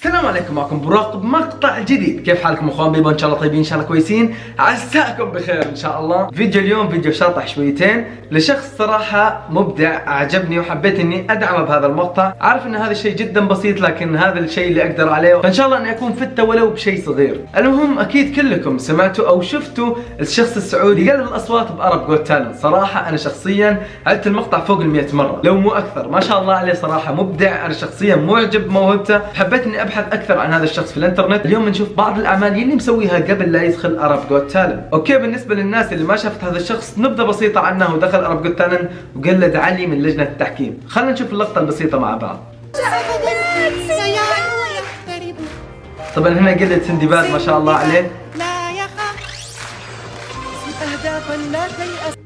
السلام عليكم، معكم براق بمقطع جديد. كيف حالكم اخوان بيبا؟ ان شاء الله طيبين، ان شاء الله كويسين، عساكم بخير ان شاء الله. فيديو اليوم فيديو شاطح شويتين لشخص صراحة مبدع اعجبني وحبيت اني ادعمه بهذا المقطع. عارف ان هذا الشيء جدا بسيط لكن هذا الشيء اللي اقدر عليه، فان شاء الله اني اكون فته ولو بشيء صغير. المهم اكيد كلكم سمعتوا او شفتوا الشخص السعودي يقلد الاصوات بأرب جوت تالنت. صراحة انا شخصيا عدت المقطع فوق ال100 مرة لو مو اكثر. ما شاء الله عليه صراحة مبدع، انا شخصيا معجب بموهبته. حبيت اني ابحث اكثر عن هذا الشخص في الانترنت. اليوم بنشوف بعض الاعمال اللي مسويها قبل لا يدخل أرب جوت تالنت. اوكي، بالنسبه للناس اللي ما شافت هذا الشخص نبذه بسيطه عنه. ودخل أرب جوت تالنت وقلد علي من لجنه التحكيم. خلينا نشوف اللقطه البسيطه مع بعض. طبعا هنا قلد سندباد ما شاء الله عليه. لا يخاف اهدافا لا تيأس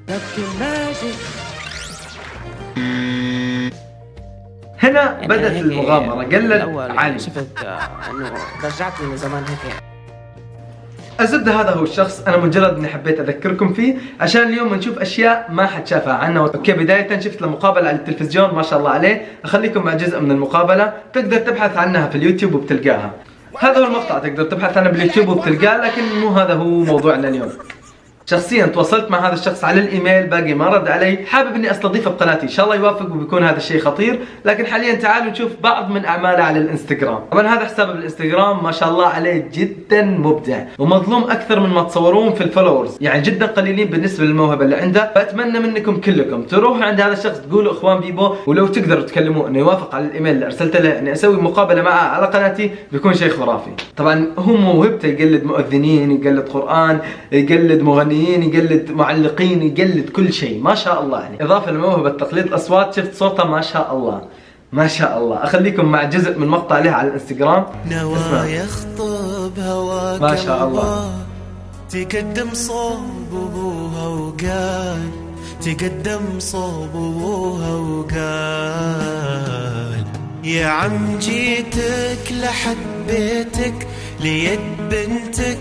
هنا يعني بدت المغامرة، قلد علي. شفت انه رجعتني من زمان هيك. الزبدة هذا هو الشخص، انا مجرد اني حبيت اذكركم فيه عشان اليوم نشوف اشياء ما حد شافها عنه. اوكي، بداية شفت له مقابلة على التلفزيون ما شاء الله عليه. اخليكم مع جزء من المقابلة، تقدر تبحث عنها في اليوتيوب وبتلقاها. هذا هو المقطع، تقدر تبحث عنه باليوتيوب وبتلقاه، لكن مو هذا هو موضوعنا اليوم. شخصيا تواصلت مع هذا الشخص على الايميل، باقي ما رد علي. حابب اني استضيفه بقناتي، ان شاء الله يوافق وبيكون هذا الشيء خطير. لكن حاليا تعالوا نشوف بعض من اعماله على الانستغرام. طبعا هذا حسابه بالانستغرام ما شاء الله عليه جدا مبدع ومظلوم اكثر من ما تصورون في الفولورز، يعني جدا قليلين بالنسبه للموهبه اللي عنده. فاتمنى منكم كلكم تروحوا عند هذا الشخص تقولوا اخوان بيبو، ولو تقدروا تكلموه انه يوافق على الايميل اللي ارسلت له اني اسوي مقابله معه على قناتي، بيكون شيء خرافي. طبعا هو موهبته يقلد مؤذنين، يقلد قران، يقلد مغنيين، يقلد معلقين، يقلد كل شيء ما شاء الله يعني. اضافه لموهبه تقليد الاصوات، شفت صوته ما شاء الله ما شاء الله. اخليكم مع جزء من مقطع له على الانستغرام. نوى يخطب هواك ما شاء الله. تقدم صوب ابوها وقال، تقدم صوب ابوها وقال يا عم جيتك لحد بيتك ليد بنتك،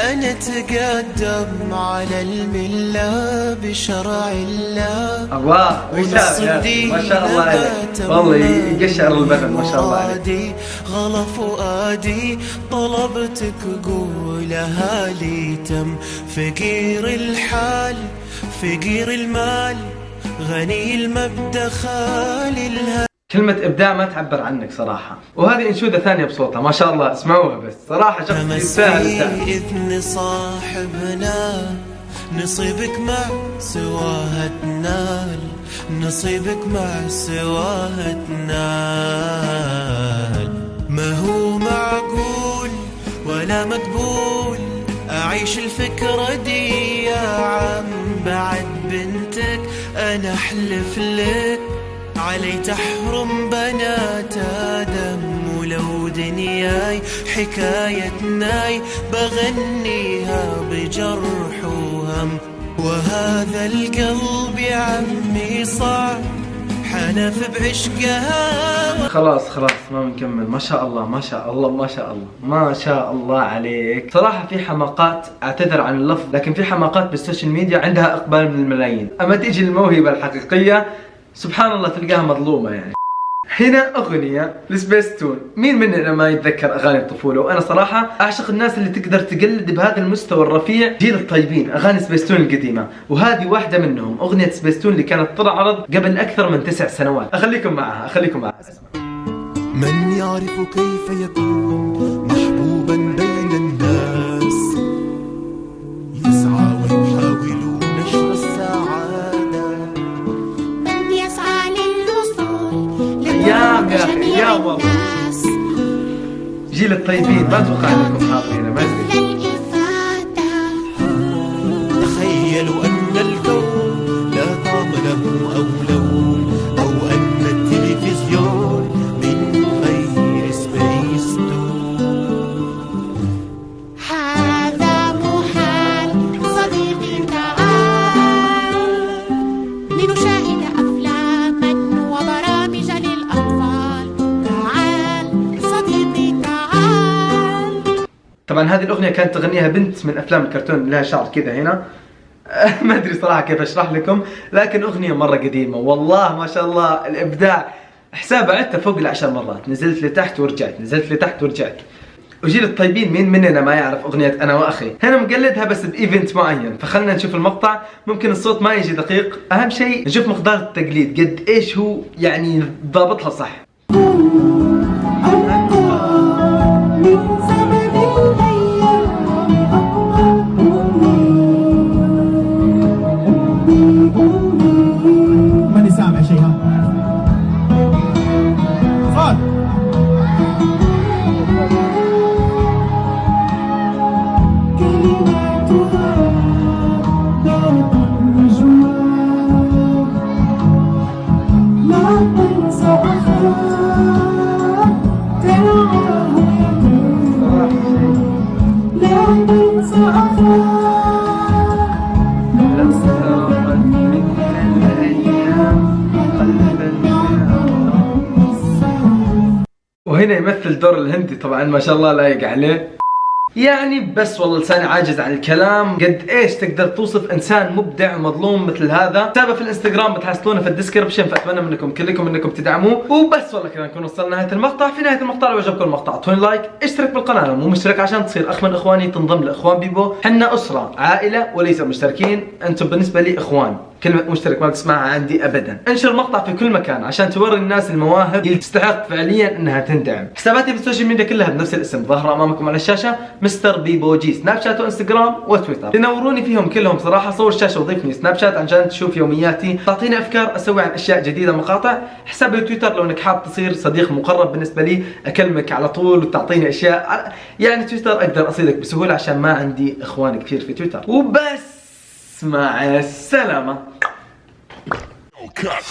أنا تقدم على الملة بشرع الله. الله ما شاء الله عليه، والله يقشعر البدن ما شاء الله عليه. غلا فؤادي طلبتك قولها لي تم، فقير الحال فقير المال غني المبدأ خالي الهدى. كلمة إبداع ما تعبر عنك صراحة. وهذه انشودة ثانية بصوتها ما شاء الله، اسمعوها بس. صراحة شخص يستاهل. إذن صاحبنا نصيبك مع سواها تنال، نصيبك مع سواها تنال. ما هو معقول ولا مقبول أعيش الفكرة دي يا عم، بعد بنتك أنا أحلف لك علي تحرم بنات آدم. ولو دنياي حكايتناي بغنيها بجرح وهم، وهذا القلب يا عمي صعب حلف بعشقها. خلاص ما بنكمل. ما شاء الله ما شاء الله ما شاء الله ما شاء الله عليك. صراحة في حماقات، اعتذر عن اللفظ، لكن في حماقات بالسوشيال ميديا عندها اقبال من الملايين. اما تيجي الموهبة الحقيقية سبحان الله تلقاها مظلومة يعني. هنا أغنية لسبيس تون. مين مننا ما يتذكر أغاني الطفولة؟ وأنا صراحة أعشق الناس اللي تقدر تقلد بهذا المستوى الرفيع جيل الطيبين أغاني سبيس تون القديمة، وهذه واحدة منهم. أغنية سبيس تون اللي كانت تعرض قبل أكثر من 9 سنوات. أخليكم معها. من يعرف كيف يكون محبوبا بين الناس، يسعى ويحاول نشر السعادة، من يسعى للوصول أيام يا أخي يا والله. جيل الطيبين ما أتوقع أنكم حاضرين. ما أدري. تخيلوا أن الكون لا طعم له أو لون، أو أن التلفزيون من غير سبيس تون. هذا محال صديقي، تعال لنشاهد أفلاما وبرامج للأطفال. تعال صديقي تعال. طبعا هذه الأغنية كانت تغنيها بنت من أفلام الكرتون لها شعر كذا هنا. ما أدري صراحة كيف أشرح لكم، لكن أغنية مرة قديمة والله ما شاء الله. الإبداع حساب عدته فوق ال10 مرات، نزلت لتحت ورجعت، نزلت لتحت ورجعت. وجيل الطيبين مين مننا ما يعرف اغنية انا واخي؟ هنا مقلدها بس بايفنت معين، فخلنا نشوف المقطع. ممكن الصوت ما يجي دقيق، اهم شيء نشوف مقدار التقليد قد ايش هو يعني ضابطها صح. ماني سامع شيء. ها صار وهنا يمثل دور الهندي طبعا ما شاء الله لايق عليه. يعني بس والله لساني عاجز عن الكلام قد ايش تقدر توصف انسان مبدع ومظلوم مثل هذا. حسابه في الانستغرام بتحصلونه في الديسكربشن، فاتمنى منكم كلكم انكم تدعموه. وبس والله كذا نكون وصلنا لنهايه المقطع. في نهايه المقطع لو عجبكم المقطع اعطوني لايك، اشترك بالقناه لو مو مشترك عشان تصير اخ من اخواني، تنضم لاخوان بيبو. حنا اسره عائله وليس مشتركين، انتم بالنسبه لي اخوان. كلمة مشترك ما بتسمعها عندي ابدا. انشر المقطع في كل مكان عشان توري الناس المواهب اللي تستحق فعليا انها تندعم. حساباتي بالسوشيال ميديا كلها بنفس الاسم ظاهرة امامكم على الشاشة، مستر بيبو جي، سناب شات وانستغرام وتويتر. تنوروني فيهم كلهم صراحة. صور الشاشة وضيفني سناب شات عشان تشوف يومياتي، تعطيني افكار اسوي عن اشياء جديدة مقاطع. حسابي تويتر لو انك حاب تصير صديق مقرب بالنسبة لي، اكلمك على طول وتعطيني اشياء. يعني تويتر اقدر اصيدك بسهولة عشان ما عندي اخوان كثير في تويتر. وبس مع السلامة. Cut.